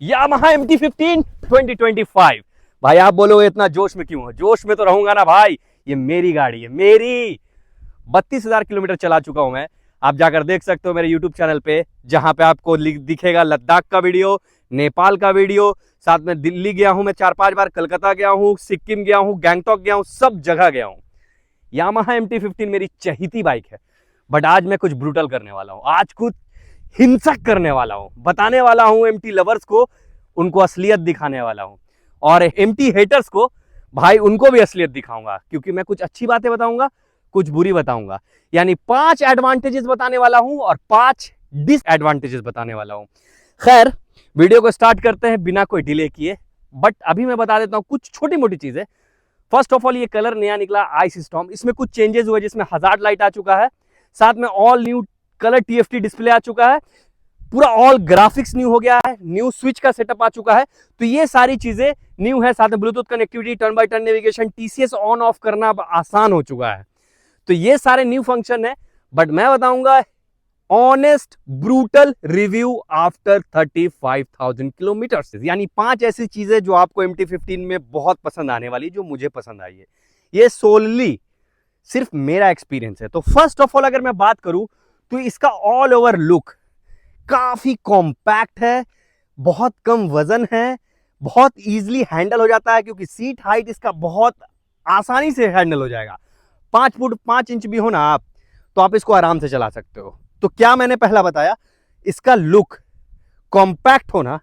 Yamaha MT-15 2025। भाई आप बोलो इतना जोश में क्यों हो? जोश में तो रहूंगा ना भाई, ये मेरी गाड़ी है, मेरी 32,000 किलोमीटर चला चुका हूं मैं। आप जाकर देख सकते हो मेरे YouTube चैनल पे, जहां पे आपको दिखेगा लद्दाख का वीडियो, नेपाल का वीडियो, साथ में दिल्ली गया हूं मैं 4-5 बार, कलकत्ता गया हूं, सिक्किम गया हूं, गैंगटॉक गया हूं, सब जगह गया हूं। यामाहा MT-15 मेरी चहीती बाइक है। बट आज मैं कुछ ब्रूटल करने वाला हूं, आज कुछ हिंसक करने वाला हूं, बताने वाला हूं MT लवर्स को, उनको असलियत दिखाने वाला हूं, और MT हेटर्स को भाई उनको भी असलियत दिखाऊंगा, क्योंकि मैं कुछ अच्छी बातें बताऊंगा, कुछ बुरी बताऊंगा। यानी 5 एडवांटेजेस बताने वाला हूं और 5 डिसएडवांटेजेस बताने वाला हूं। खैर, वीडियो को स्टार्ट करते हैं बिना कोई डिले किए। बट अभी मैं बता देता हूं कुछ छोटी मोटी चीजें। फर्स्ट ऑफ ऑल, ये कलर नया निकला आइस स्टॉर्म, इसमें कुछ चेंजेस हुए, जिसमें हजार्ड लाइट आ चुका है, साथ में all new colour TFT display आ चुका है, पूरा ऑल ग्राफिक्स न्यू हो गया है, न्यू स्विच का सेटअप आ चुका है। तो ये सारी चीजें न्यू है, साथ में Bluetooth connectivity, turn by turn navigation, TCS on off करना अब आसान हो चुका है। तो ये सारे न्यू फंक्शन है। बट मैं बताऊंगा honest brutal review after 35,000 kilometre, यानी 5 ऐसी चीजें जो आपको MT-15 में बहुत पसंद आने वाली, जो मुझे पसंद आई है। ये सोलली सिर्फ मेरा एक्सपीरियंस है। तो फर्स्ट ऑफ ऑल अगर मैं बात करूं तो इसका ऑल ओवर लुक काफी कॉम्पैक्ट है, बहुत कम वजन है, बहुत इजीली हैंडल हो जाता है, क्योंकि सीट हाइट इसका बहुत आसानी से हैंडल हो जाएगा। 5 फुट 5 इंच भी हो ना आप, तो आप इसको आराम से चला सकते हो। तो क्या मैंने पहला बताया, इसका लुक कॉम्पैक्ट होना,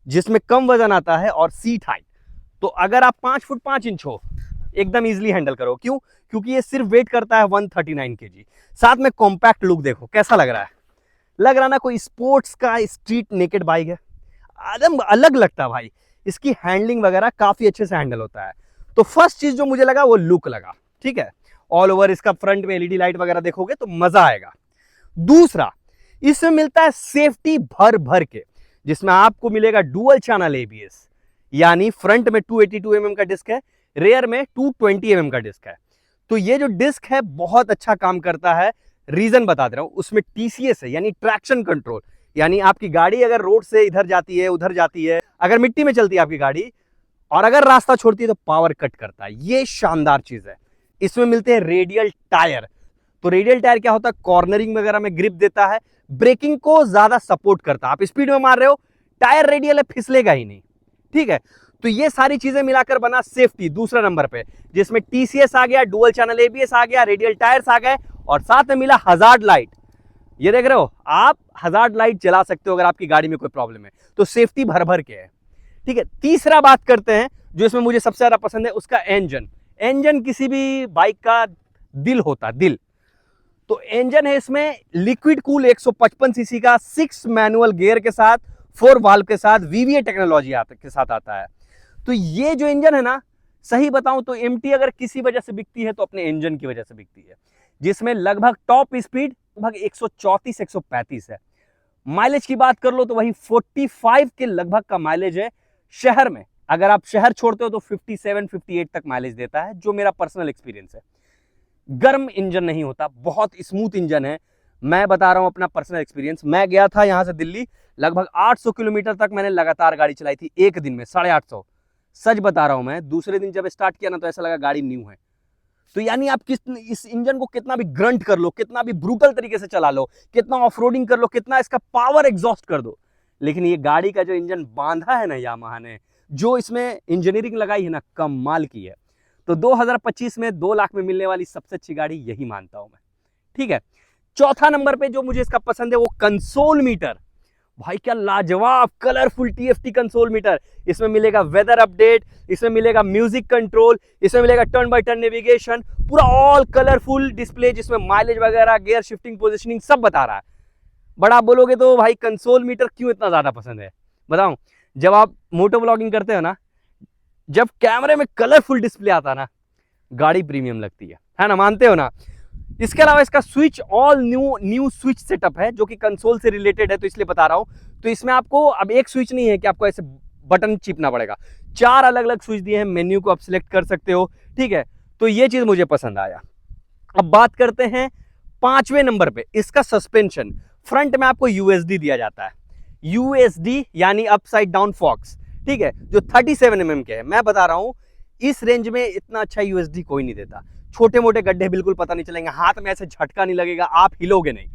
जिसमें कम वजन आता है, और सीट हाइट। तो अगर आप 5 फुट 5 इंच हो, एकदम इजीली हैंडल करो। क्यों? क्योंकि ये सिर्फ वेट करता है 139 kg। साथ में कॉम्पैक्ट लुक देखो कैसा लग रहा है, लग रहा ना कोई स्पोर्ट्स का स्ट्रीट नेकेड बाइक है, एकदम अलग लगता है भाई। इसकी हैंडलिंग वगैरह काफी अच्छे से हैंडल होता है। तो फर्स्ट चीज जो मुझे लगा वो लुक लगा, ठीक है। ऑल ओवर इसका फ्रंट में LED लाइट वगैरह देखोगे तो मजा आएगा। दूसरा, इसमें मिलता है सेफ्टी भर भर के, जिसमें आपको मिलेगा डुअल चैनल ABS, यानी फ्रंट में 282 mm का डिस्क है, रेयर में 220 mm का डिस्क है। तो ये जो डिस्क है बहुत अच्छा काम करता है। रीजन बता दे रहा हूं, उसमें TCS है, यानी ट्रैक्शन कंट्रोल, यानी आपकी गाड़ी अगर रोड से इधर जाती है उधर जाती है, अगर मिट्टी में चलती है आपकी गाड़ी, और अगर रास्ता छोड़ती है तो पावर कट करता है। ये शानदार चीज है। इसमें मिलते हैं रेडियल टायर। तो रेडियल टायर क्या होता है, कॉर्नरिंग वगैरह में ग्रिप देता है, ब्रेकिंग को ज्यादा सपोर्ट करता है। आप स्पीड में मार रहे हो, टायर रेडियल है, फिसलेगा ही नहीं, ठीक है। तो ये सारी चीजें मिलाकर बना सेफ्टी दूसरा नंबर पे, जिसमें TCS आ गया, डुअल चैनल ABS आ गया, रेडियल टायर्स आ गए, और साथ में मिला हजार्ड लाइट। ये देख रहे हो आप, हजार्ड लाइट जला सकते हो अगर आपकी गाड़ी में कोई प्रॉब्लम है। तो सेफ्टी भर भर के है, ठीक है। तीसरा बात करते हैं जो इसमें मुझे सबसे ज्यादा पसंद है, उसका इंजन। इंजन किसी भी बाइक का दिल होता है, दिल। तो इंजन है इसमें लिक्विड कूल 155 सीसी का, 6 मैनुअल गियर के साथ, 4 वाल्व के साथ, VVA टेक्नोलॉजी के साथ आता है। तो ये जो इंजन है ना, सही बताऊं तो MT अगर किसी वजह से बिकती है तो अपने इंजन की वजह से बिकती है, जिसमें लगभग टॉप स्पीड लगभग 134-135 है। माइलेज की बात कर लो तो वही 45 के लगभग का माइलेज है शहर में। अगर आप शहर छोड़ते हो तो 57-58 तक माइलेज देता है, जो मेरा पर्सनल एक्सपीरियंस है। गर्म इंजन नहीं होता, बहुत स्मूथ इंजन है। मैं बता रहा हूं अपना पर्सनल एक्सपीरियंस। मैं गया था यहां से दिल्ली, लगभग 800 किलोमीटर तक मैंने लगातार गाड़ी चलाई थी, एक दिन में 850। सच बता रहा हूं मैं, दूसरे दिन जब स्टार्ट किया ना तो ऐसा लगा गाड़ी न्यू है। तो यानी आप इस इंजन को कितना भी ग्रंट कर लो, कितना भी ब्रूटल तरीके से चला लो, कितना ऑफ रोडिंग कर लो, कितना इसका पावर एग्जॉस्ट कर दो, लेकिन ये गाड़ी का जो इंजन बांधा है ना यामाहा ने, जो इसमें इंजीनियरिंग लगाई है ना, कमाल की है। तो 2025 में 2 लाख में मिलने वाली सबसे अच्छी गाड़ी यही मानता हूं मैं, ठीक है। चौथा नंबर पे जो मुझे इसका पसंद है वो कंसोल मीटर। भाई क्या लाजवाब कलरफुल TFT कंसोल मीटर। इसमें मिलेगा वेदर अपडेट, इसमें मिलेगा म्यूजिक कंट्रोल, इसमें मिलेगा टर्न बाय टर्न नेविगेशन, पूरा ऑल कलरफुल डिस्प्ले, जिसमें माइलेज वगैरह, गियर शिफ्टिंग, पोजीशनिंग सब बता रहा है। बड़ा आप बोलोगे तो भाई कंसोल मीटर क्यों इतना ज्यादा पसंद है, बताऊं। जब आप मोटो ब्लॉगिंग करते हो ना, जब कैमरे में कलरफुल डिस्प्ले आता है ना, गाड़ी प्रीमियम लगती है ना, मानते हो ना। इसके अलावा इसका switch all new switch setup है, जो कि कंसोल से रिलेटेड है, तो इसलिए बता रहा हूं। तो इसमें आपको अब एक स्विच नहीं है कि आपको ऐसे बटन चिपना पड़ेगा, 4 अलग अलग स्विच दिए हैं, मेन्यू को आप सिलेक्ट कर सकते हो, ठीक है। तो ये चीज मुझे पसंद आया। अब बात करते हैं 5वें नंबर पे, इसका सस्पेंशन। फ्रंट में आपको USD दिया जाता है, USD यानी अपसाइड डाउन फॉक्स, ठीक है, जो 37 mm के है। मैं बता रहा हूं इस रेंज में इतना अच्छा USD कोई नहीं देता। छोटे मोटे गड्ढे बिल्कुल पता नहीं चलेंगे, हाथ में ऐसे झटका नहीं लगेगा, आप हिलोगे नहीं।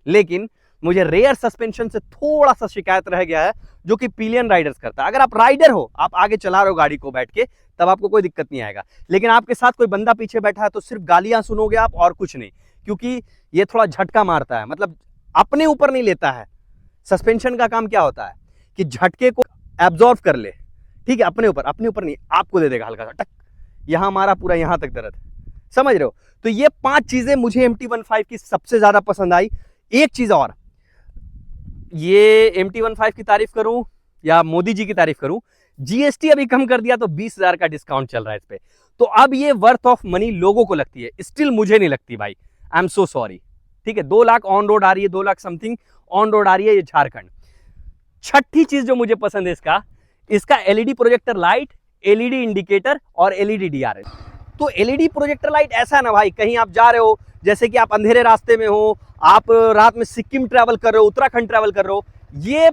लेकिन मुझे रेयर सस्पेंशन से थोड़ा सा शिकायत रह गया है, जो कि पिलियन राइडर्स करता है। अगर आप राइडर हो, आप आगे चला रहे हो गाड़ी को बैठ के, तब आपको कोई दिक्कत नहीं आएगा। लेकिन आपके साथ कोई बंदा पीछे बैठा है तो सिर्फ गालियां सुनोगे आप और कुछ नहीं, क्योंकि ये थोड़ा झटका मारता है, मतलब अपने ऊपर नहीं लेता है। सस्पेंशन का काम क्या होता है कि झटके को एब्जॉर्व कर ले, ठीक है, अपने ऊपर नहीं, आपको दे देगा हल्का सा टक, यहां हमारा पूरा यहां तक दर्द, समझ रहे हो। तो ये 5 चीजें मुझे MT-15 की सबसे ज्यादा पसंद आई। एक चीज और, ये MT-15 की तारीफ करूं या मोदी जी की तारीफ करूं, GST अभी कम कर दिया तो 20,000 का डिस्काउंट चल रहा है इस पे, तो अब ये वर्थ ऑफ मनी लोगों को लगती है, स्टिल मुझे नहीं लगती भाई। आई एम सो सॉरी, ठीक है। 2 लाख ऑन रोड आ रही है, 2 लाख समथिंग ऑन रोड आ रही है, ये झारखंड। छठी चीज जो मुझे पसंद है इसका LED projector light, LED indicator और LED DRL। तो LED प्रोजेक्टर लाइट ऐसा है ना भाई, कहीं आप जा रहे हो, जैसे कि आप अंधेरे रास्ते में हो, आप रात में सिक्किम ट्रैवल कर रहे हो, उत्तराखंड ट्रैवल कर रहे हो, ये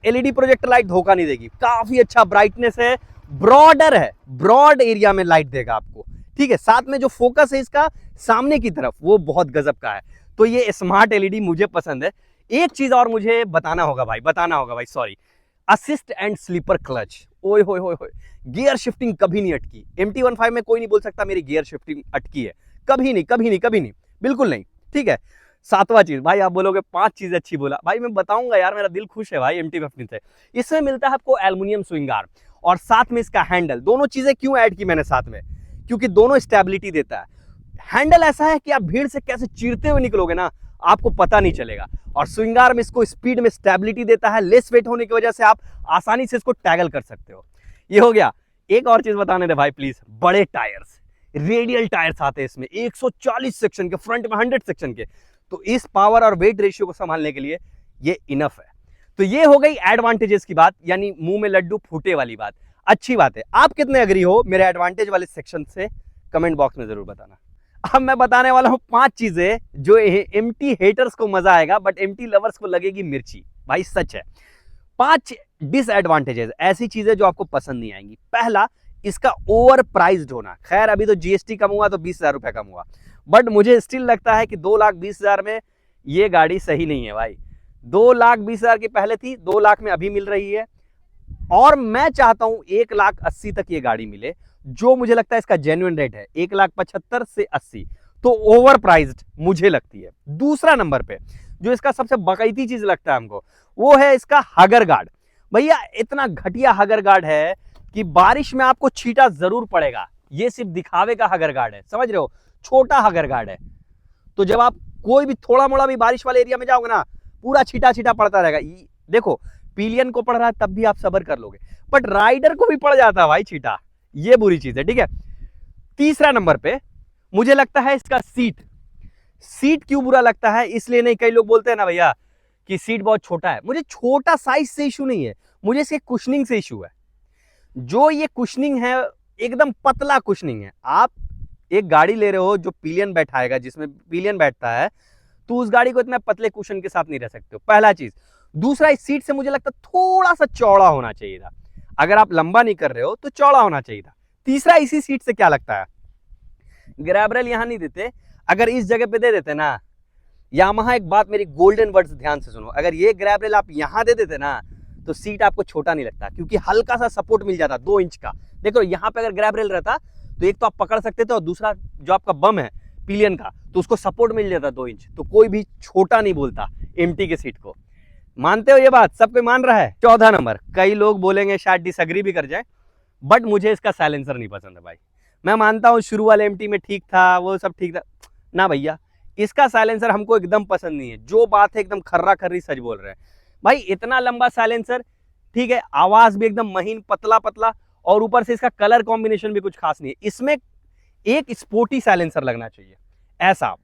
LED प्रोजेक्टर लाइट धोखा नहीं देगी। काफी अच्छा ब्राइटनेस है, ब्रॉडर है, ब्रॉड एरिया में लाइट देगा आपको, ठीक है। साथ में जो फोकस है इसका सामने की तरफ, वो बहुत गजब का है। तो ये स्मार्ट LED मुझे पसंद है। एक चीज और मुझे बताना होगा भाई, sorry, assist and slipper clutch, ओए होए होए होए, गियर शिफ्टिंग कभी नहीं अटकी। MT-15 में कोई नहीं बोल सकता मेरी गियर शिफ्टिंग अटकी है, कभी नहीं, बिल्कुल नहीं, ठीक है। 7वां चीज, भाई आप बोलोगे 5 चीजें अच्छी बोला, भाई मैं बताऊंगा यार, मेरा दिल खुश है भाई MT-15 से। इसमें मिलता है आपको एल्युमिनियम स्विंग आर्म और साथ में इसका हैंडल। दोनों चीजें क्यों ऐड की मैंने साथ में, क्योंकि दोनों स्टेबिलिटी देता है। हैंडल ऐसा है कि आप भीड़ से कैसे चीरते हुए निकलोगे ना, आपको पता नहीं चलेगा। और स्विंग आर्म इसको स्पीड में स्टेबिलिटी देता है, लेस वेट होने की वजह से आप आसानी से इसको टैगल कर सकते हो। ये हो गया। एक और चीज बताने दे भाई प्लीज, बड़े टायर्स, रेडियल टायर्स आते हैं इसमें, 140 सेक्शन के, फ्रंट में 100 सेक्शन के। तो इस पावर और वेट रेशियो को संभालने के लिए ये इनफ है। तो ये हो गई एडवांटेजेस की बात, यानी मुंह में लड्डू फूटे वाली बात। अच्छी बात है। आप कितने अग्री हो मेरे एडवांटेज वाले सेक्शन से, कमेंट बॉक्स में जरूर बताना। अब मैं बताने वाला हूं 5 चीजें जो MT हेटर्स को मजा आएगा, बट MT लवर्स को लगेगी मिर्ची। भाई सच है। 5 डिसएडवांटेजेस, ऐसी चीजें जो आपको पसंद नहीं आएंगी। पहला, इसका ओवर प्राइस्ड होना। खैर अभी तो GST कम हुआ तो 20,000 रुपए कम हुआ, बट मुझे स्टिल लगता है कि 2,20,000 में ये गाड़ी सही नहीं है भाई। 2,20,000 की पहले थी, 2 लाख में अभी मिल रही है, और मैं चाहता हूं 1,80,000 तक ये गाड़ी मिले, जो मुझे लगता है इसका जेन्युइन रेट है 1,75,000 से 80, तो ओवर प्राइस्ड मुझे लगती है। दूसरा नंबर पे जो इसका सबसे बकैती चीज लगता है हमको, वो है इसका हगर गार्ड। भैया इतना घटिया हगर गार्ड है कि बारिश में आपको छींटा जरूर पड़ेगा। ये सिर्फ दिखावे का हगर गार्ड है, समझ रहे हो, छोटा हगर गार्ड है। तो जब आप कोई भी थोड़ा मोड़ा भी बारिश वाले एरिया में जाओगे ना, पूरा छींटा छींटा पड़ता रहेगा। देखो पिलियन को पड़ रहा है तब भी आप सबर कर लोगे, बट राइडर को भी पड़ जाता है भाई छींटा, ये बुरी चीज है, ठीक है। तीसरा नंबर पे मुझे लगता है इसका सीट क्यों बुरा लगता है, इसलिए नहीं, कई लोग बोलते हैं ना भैया कि सीट बहुत छोटा है। मुझे छोटा साइज से इशू नहीं है, मुझे इसके कुशनिंग से इशू है। जो ये कुशनिंग है एकदम पतला कुशनिंग है। आप एक गाड़ी ले रहे हो जो पिलियन बैठाएगा, जिसमें पिलियन बैठता है, तो उस गाड़ी को इतना पतले कुशन के साथ नहीं रह सकते हो, पहला चीज। दूसरा, इस सीट से मुझे लगता है थोड़ा सा चौड़ा होना चाहिए था। अगर आप लंबा नहीं कर रहे हो तो चौड़ा होना चाहिए था। तीसरा, इसी सीट से क्या लगता है, ग्रैब रेल यहां नहीं देते, अगर इस जगह पे दे देते ना, यामाहा, एक बात मेरी गोल्डन वर्ड्स ध्यान से सुनो, अगर ये ग्रैब रेल आप यहां दे देते ना, तो सीट आपको छोटा नहीं लगता, क्योंकि हल्का सा सपोर्ट मिल जाता 2 इंच का। देखो यहां पे अगर ग्रैब रेल रहता तो एक तो आप पकड़ सकते थे, और दूसरा जो आपका बम है पिलियन का, तो उसको सपोर्ट मिल जाता 2 इंच, तो कोई भी छोटा नहीं बोलता MT के सीट को। मानते हो ये बात, सब कोई मान रहा है। चौथा नंबर, कई लोग बोलेंगे शायद डिसएग्री भी कर जाए, बट मुझे इसका साइलेंसर नहीं पसंद है भाई। मैं मानता हूं शुरू वाले MT में ठीक था, वो सब ठीक था ना भैया, इसका साइलेंसर हमको एकदम पसंद नहीं है। जो बात है एकदम खर्रा खर्री सच बोल रहे हैं भाई। इतना लंबा साइलेंसर, ठीक है, आवाज भी एकदम महीन पतला पतला, और ऊपर से इसका कलर कॉम्बिनेशन भी कुछ खास नहीं है। इसमें एक स्पोर्टी साइलेंसर लगना चाहिए, ऐसा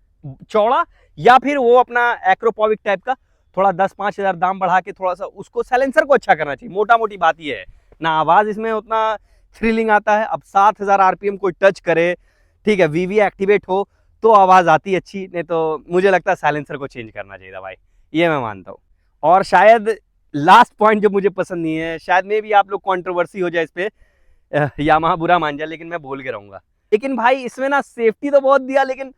चौड़ा, या फिर वो अपना एक्रोपोविक टाइप का, थोड़ा 10-5 हजार दाम बढ़ा के थोड़ा सा उसको साइलेंसर को अच्छा करना चाहिए। मोटा मोटी बात ये है ना, आवाज इसमें उतना थ्रिलिंग आता है। अब 7,000 RPM कोई टच करे, ठीक है, VV एक्टिवेट हो तो आवाज आती अच्छी, नहीं तो मुझे लगता है साइलेंसर को चेंज करना चाहिए था भाई, ये मैं मानता हूँ। और शायद लास्ट पॉइंट जो मुझे पसंद नहीं है, शायद में भी आप लोग कंट्रोवर्सी हो जाए इस पे, यामाहा बुरा मान जाए, लेकिन मैं बोल के रहूंगा। लेकिन भाई इसमें ना सेफ्टी तो बहुत दिया, लेकिन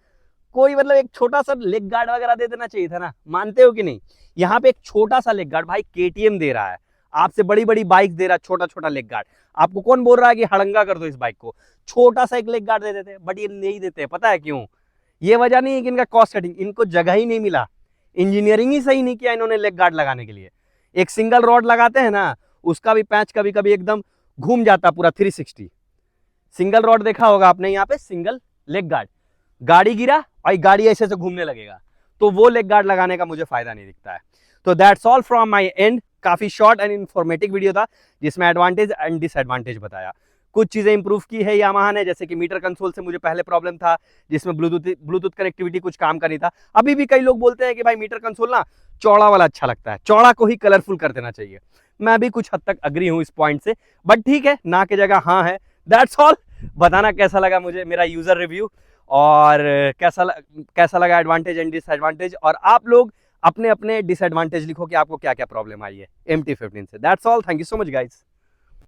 कोई मतलब एक छोटा सा लेग गार्ड वगैरह दे देना चाहिए था ना, मानते हो कि नहीं? यहाँ पे एक छोटा सा लेग गार्ड भाई केटीएम दे रहा है, आपसे बड़ी बड़ी बाइक दे रहा है छोटा छोटा लेग गार्ड। आपको कौन बोल रहा है कि हड़ंगा कर दो इस बाइक को? छोटा सा एक लेग गार्ड दे देते, बट ये नहीं देते। पता है क्यों? ये वजह नहीं है कि इनका कॉस्ट कटिंग, इनको जगह ही नहीं मिला, इंजीनियरिंग ही सही नहीं किया इन्होंने लेग गार्ड लगाने के लिए। एक सिंगल रॉड लगाते हैं ना, उसका भी पैच कभी कभी एकदम घूम जाता पूरा 360। सिंगल रॉड देखा होगा आपने, यहाँ पे सिंगल लेग गार्ड, गाड़ी गिरा और गाड़ी ऐसे से घूमने लगेगा, तो वो लेग गार्ड लगाने का मुझे फायदा नहीं दिखता है। तो that's all from my and. काफी शॉर्ट एंड इंफॉर्मेटिव वीडियो था, जिसमें एडवांटेज एंड डिसएडवांटेज बताया। कुछ चीजें इंप्रूव की है यामाहा ने, जैसे कि मीटर कंसोल से मुझे पहले प्रॉब्लम था, जिसमें ब्लूटूथ कनेक्टिविटी कुछ काम का नहीं था। अभी भी कई लोग बोलते हैं कि भाई मीटर कंसोल ना चौड़ा वाला अच्छा लगता है, चौड़ा को ही कलरफुल कर देना चाहिए। मैं भी कुछ हद तक अग्री हूं इस पॉइंट से, बट ठीक है, ना की जगह हाँ है। That's all. बताना कैसा लगा मुझे मेरा यूजर रिव्यू, और कैसा लगा एडवांटेज एंड डिसएडवांटेज, और आप लोग अपने अपने डिसएडवांटेज लिखो कि आपको क्या क्या प्रॉब्लम आई है MT-15 से। That's all, thank you so much guys.